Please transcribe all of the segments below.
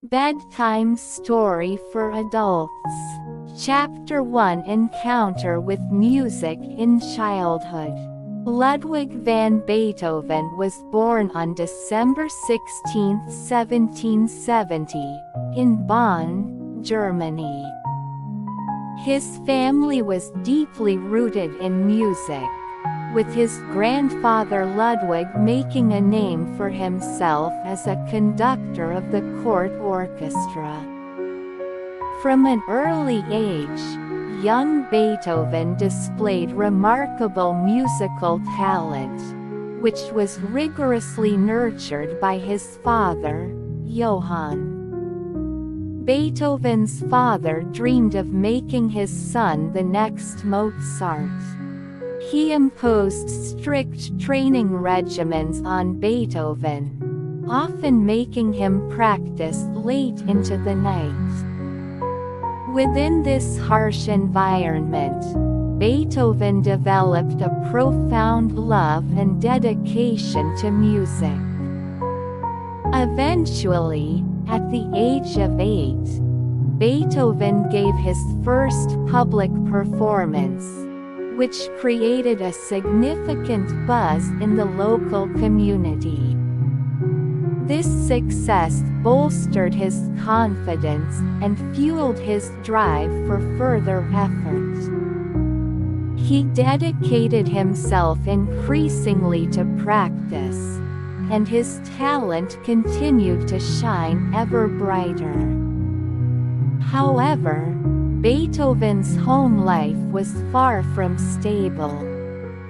Bedtime Story for Adults. Chapter 1 Encounter with Music in Childhood. Ludwig van Beethoven was born on December 16, 1770, in Bonn, Germany. His family was deeply rooted in music, with his grandfather Ludwig making a name for himself as a conductor of the court orchestra. From an early age, young Beethoven displayed remarkable musical talent, which was rigorously nurtured by his father, Johann. Beethoven's father dreamed of making his son the next Mozart. He imposed strict training regimens on Beethoven, often making him practice late into the night. Within this harsh environment, Beethoven developed a profound love and dedication to music. Eventually, at the age of 8, Beethoven gave his first public performance, which created a significant buzz in the local community. This success bolstered his confidence and fueled his drive for further effort. He dedicated himself increasingly to practice, and his talent continued to shine ever brighter. However, Beethoven's home life was far from stable.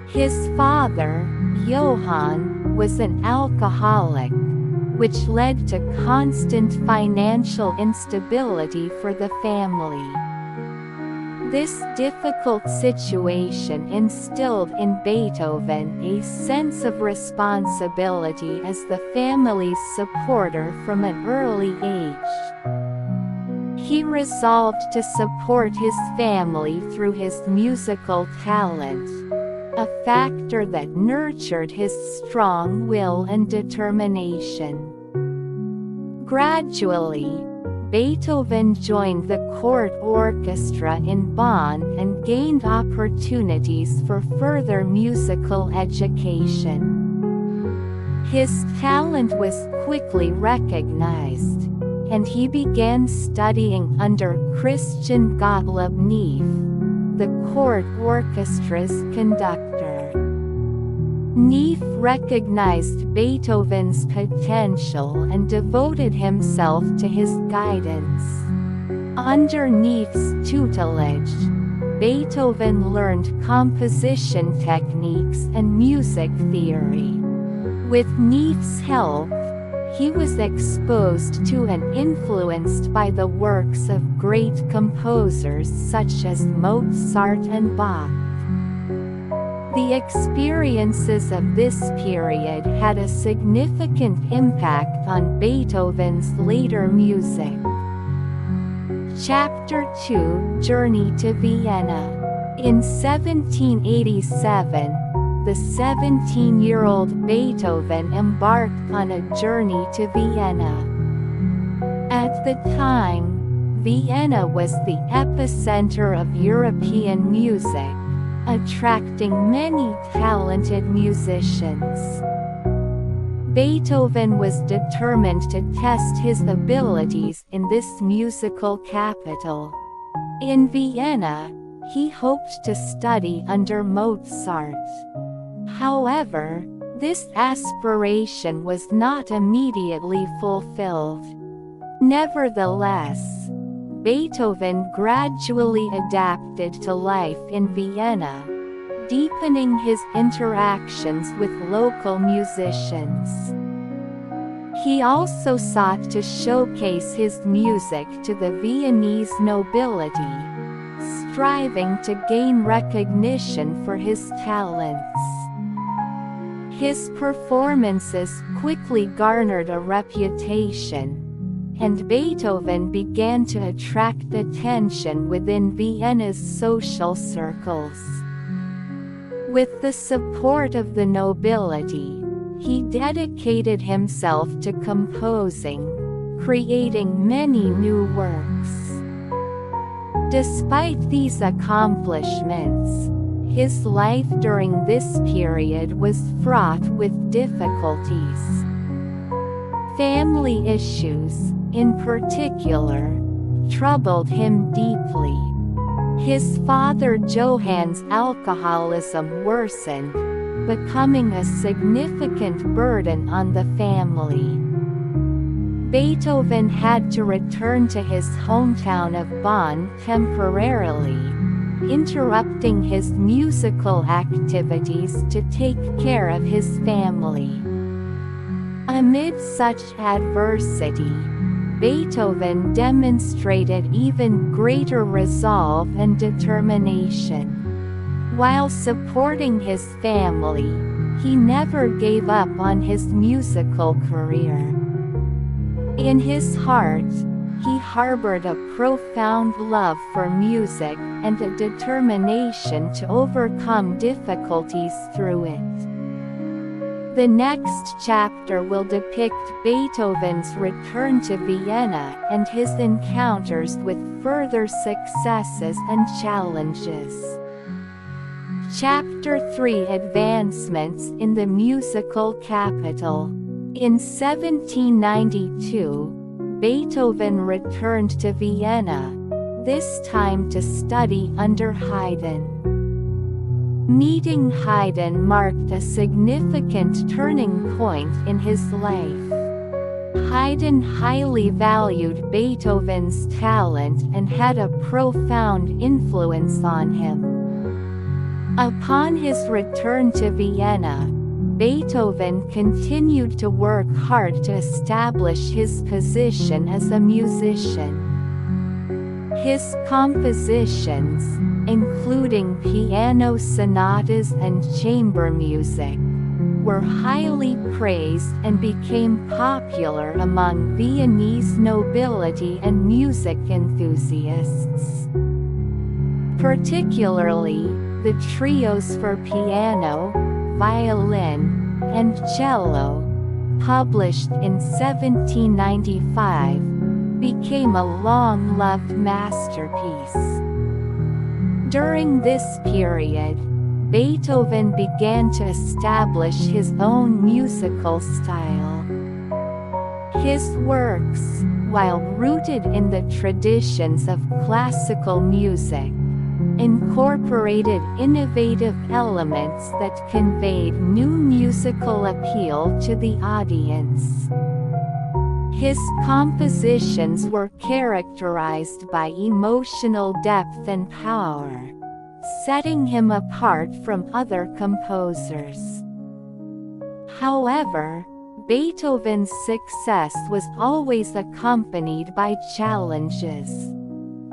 His father, Johann, was an alcoholic, which led to constant financial instability for the family. This difficult situation instilled in Beethoven a sense of responsibility as the family's supporter from an early age. He resolved to support his family through his musical talent, a factor that nurtured his strong will and determination. Gradually, Beethoven joined the court orchestra in Bonn and gained opportunities for further musical education. His talent was quickly recognized, and he began studying under Christian Gottlob Neef, the court orchestra's conductor. Neef recognized Beethoven's potential and devoted himself to his guidance. Under Neef's tutelage, Beethoven learned composition techniques and music theory. With Neef's help, he was exposed to and influenced by the works of great composers such as Mozart and Bach. The experiences of this period had a significant impact on Beethoven's later music. Chapter 2 Journey to Vienna. In 1787, the 17-year-old Beethoven embarked on a journey to Vienna. At the time, Vienna was the epicenter of European music, attracting many talented musicians. Beethoven was determined to test his abilities in this musical capital. In Vienna, he hoped to study under Mozart. However, this aspiration was not immediately fulfilled. Nevertheless, Beethoven gradually adapted to life in Vienna, deepening his interactions with local musicians. He also sought to showcase his music to the Viennese nobility, striving to gain recognition for his talents. His performances quickly garnered a reputation, and Beethoven began to attract attention within Vienna's social circles. With the support of the nobility, he dedicated himself to composing, creating many new works. Despite these accomplishments, his life during this period was fraught with difficulties. Family issues, in particular, troubled him deeply. His father Johann's alcoholism worsened, becoming a significant burden on the family. Beethoven had to return to his hometown of Bonn temporarily, interrupting his musical activities to take care of his family. Amid such adversity, Beethoven demonstrated even greater resolve and determination. While supporting his family, he never gave up on his musical career. In his heart, he harbored a profound love for music and a determination to overcome difficulties through it. The next chapter will depict Beethoven's return to Vienna and his encounters with further successes and challenges. Chapter 3: Advancements in the musical capital. In 1792, Beethoven returned to Vienna, this time to study under Haydn. Meeting Haydn marked a significant turning point in his life. Haydn highly valued Beethoven's talent and had a profound influence on him. Upon his return to Vienna, Beethoven continued to work hard to establish his position as a musician. His compositions, including piano sonatas and chamber music, were highly praised and became popular among Viennese nobility and music enthusiasts. Particularly, the trios for piano, violin, and cello, published in 1795, became a long-loved masterpiece. During this period, Beethoven began to establish his own musical style. His works, while rooted in the traditions of classical music, incorporated innovative elements that conveyed new musical appeal to the audience. His compositions were characterized by emotional depth and power, setting him apart from other composers. However, Beethoven's success was always accompanied by challenges.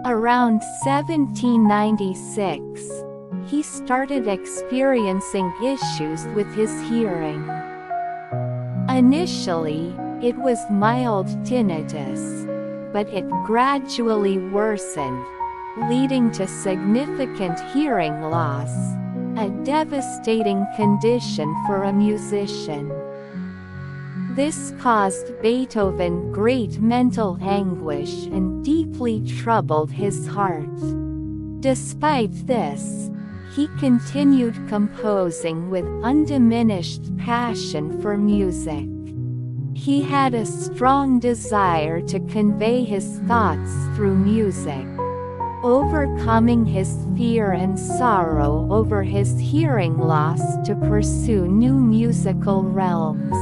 Around 1796, he started experiencing issues with his hearing. Initially, it was mild tinnitus, but it gradually worsened, leading to significant hearing loss, a devastating condition for a musician. This caused Beethoven great mental anguish and deeply troubled his heart. Despite this, he continued composing with undiminished passion for music. He had a strong desire to convey his thoughts through music, overcoming his fear and sorrow over his hearing loss to pursue new musical realms.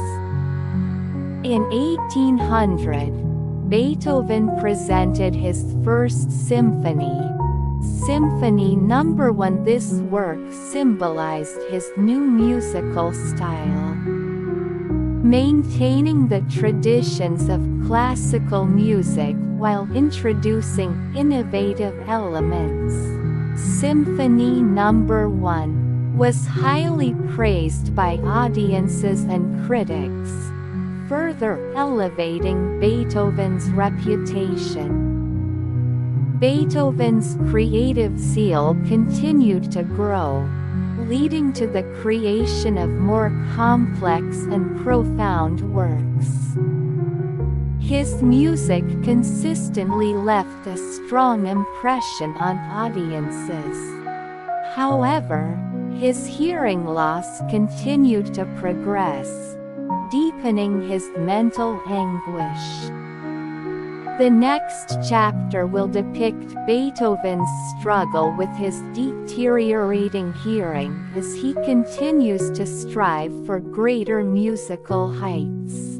In 1800, Beethoven presented his first symphony, Symphony No. 1. This work symbolized his new musical style. Maintaining the traditions of classical music while introducing innovative elements, Symphony No. 1 was highly praised by audiences and critics, further elevating Beethoven's reputation. Beethoven's creative zeal continued to grow, leading to the creation of more complex and profound works. His music consistently left a strong impression on audiences. However, his hearing loss continued to progress, deepening his mental anguish. The next chapter will depict Beethoven's struggle with his deteriorating hearing as he continues to strive for greater musical heights.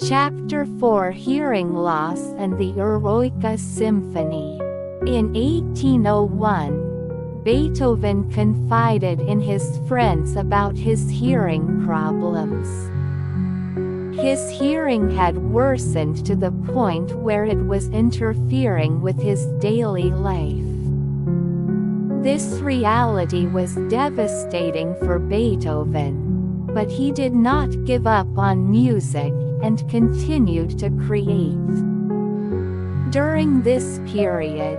Chapter 4: Hearing Loss and the Eroica Symphony. In 1801, Beethoven confided in his friends about his hearing problems. His hearing had worsened to the point where it was interfering with his daily life. This reality was devastating for Beethoven, but he did not give up on music and continued to create. During this period,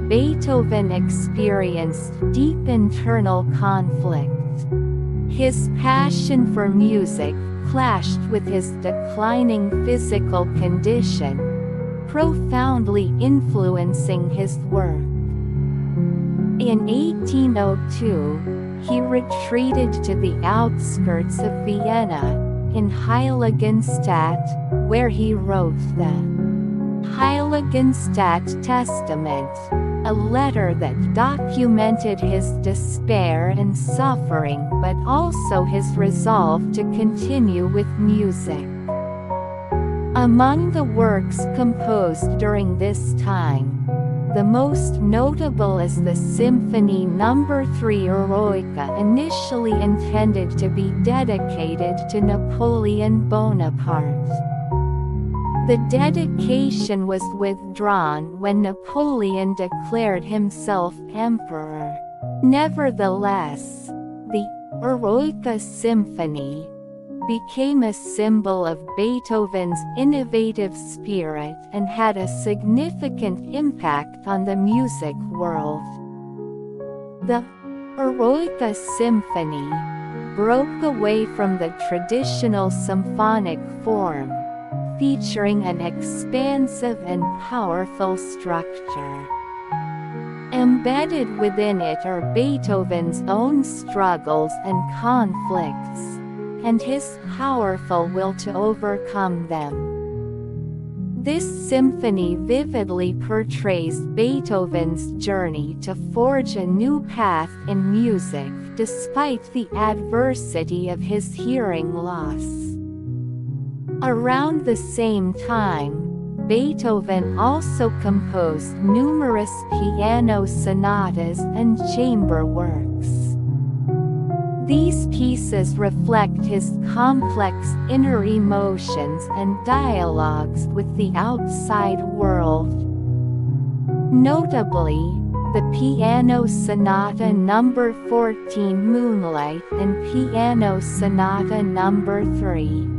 Beethoven experienced deep internal conflict. His passion for music clashed with his declining physical condition, profoundly influencing his work. In 1802, he retreated to the outskirts of Vienna, in Heiligenstadt, where he wrote the Heiligenstadt Testament, a letter that documented his despair and suffering but also his resolve to continue with music. Among the works composed during this time, the most notable is the Symphony No. 3 Eroica, initially intended to be dedicated to Napoleon Bonaparte. The dedication was withdrawn when Napoleon declared himself emperor. Nevertheless, the Eroica Symphony became a symbol of Beethoven's innovative spirit and had a significant impact on the music world. The Eroica Symphony broke away from the traditional symphonic form, featuring an expansive and powerful structure. Embedded within it are Beethoven's own struggles and conflicts, and his powerful will to overcome them. This symphony vividly portrays Beethoven's journey to forge a new path in music despite the adversity of his hearing loss. Around the same time, Beethoven also composed numerous piano sonatas and chamber works. These pieces reflect his complex inner emotions and dialogues with the outside world. Notably, the Piano Sonata No. 14 Moonlight and Piano Sonata No. 3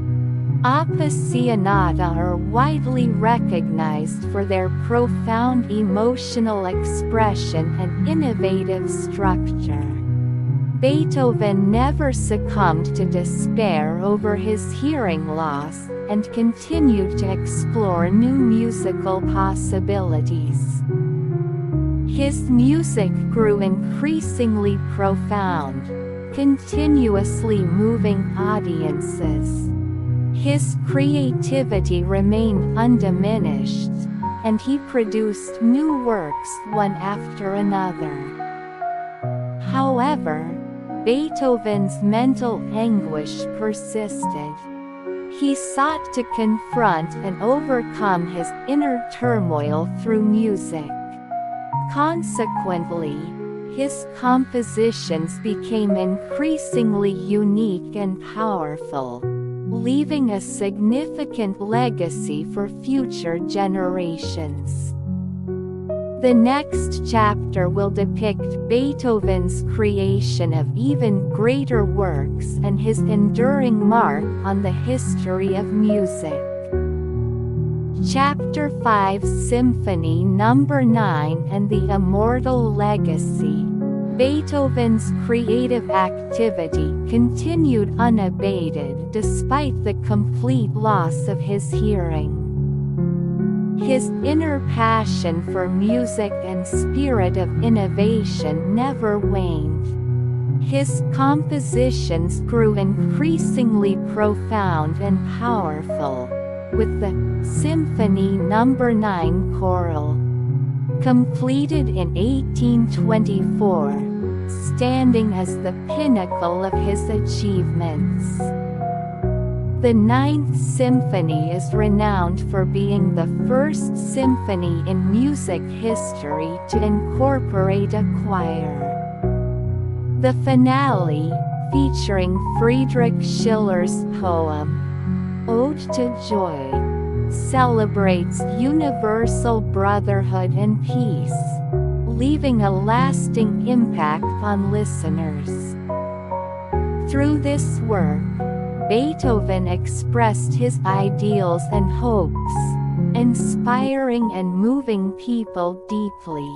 Appassionata are widely recognized for their profound emotional expression and innovative structure. Beethoven never succumbed to despair over his hearing loss, and continued to explore new musical possibilities. His music grew increasingly profound, continuously moving audiences. His creativity remained undiminished, and he produced new works one after another. However, Beethoven's mental anguish persisted. He sought to confront and overcome his inner turmoil through music. Consequently, his compositions became increasingly unique and powerful, leaving a significant legacy for future generations. The next chapter will depict Beethoven's creation of even greater works and his enduring mark on the history of music. Chapter 5: Symphony No. 9 and the Immortal Legacy. Beethoven's creative activity continued unabated despite the complete loss of his hearing. His inner passion for music and spirit of innovation never waned. His compositions grew increasingly profound and powerful, with the Symphony No. 9 choral, completed in 1824, standing as the pinnacle of his achievements. The Ninth Symphony is renowned for being the first symphony in music history to incorporate a choir. The finale, featuring Friedrich Schiller's poem, Ode to Joy, celebrates universal brotherhood and peace, leaving a lasting impact on listeners. Through this work, Beethoven expressed his ideals and hopes, inspiring and moving people deeply.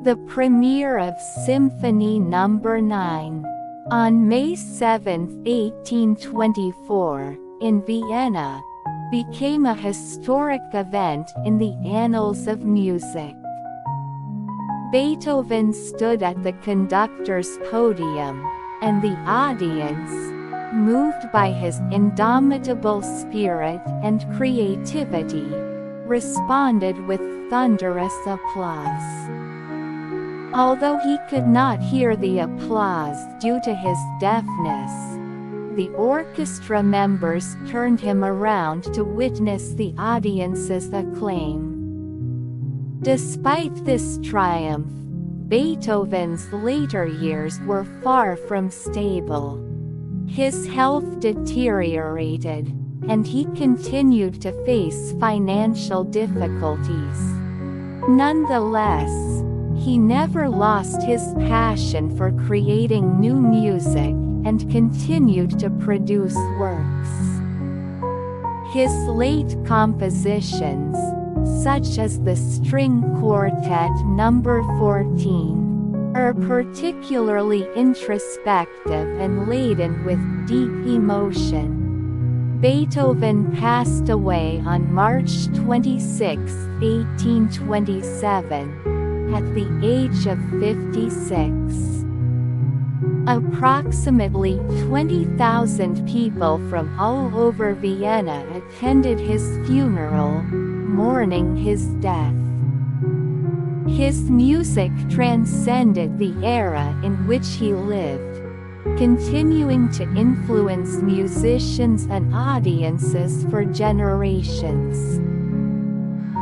The premiere of Symphony No. 9, on May 7, 1824, in Vienna, became a historic event in the annals of music. Beethoven stood at the conductor's podium, and the audience, moved by his indomitable spirit and creativity, responded with thunderous applause. Although he could not hear the applause due to his deafness, the orchestra members turned him around to witness the audience's acclaim. Despite this triumph, Beethoven's later years were far from stable. His health deteriorated, and he continued to face financial difficulties. Nonetheless, he never lost his passion for creating new music, and continued to produce works. His late compositions, such as the String Quartet No. 14, are particularly introspective and laden with deep emotion. Beethoven passed away on March 26, 1827, at the age of 56. Approximately 20,000 people from all over Vienna attended his funeral, mourning his death. His music transcended the era in which he lived, continuing to influence musicians and audiences for generations.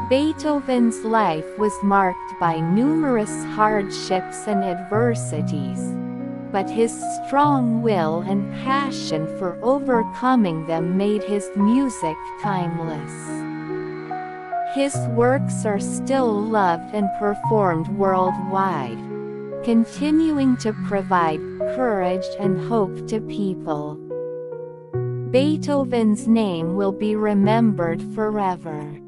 Beethoven's life was marked by numerous hardships and adversities, but his strong will and passion for overcoming them made his music timeless. His works are still loved and performed worldwide, continuing to provide courage and hope to people. Beethoven's name will be remembered forever.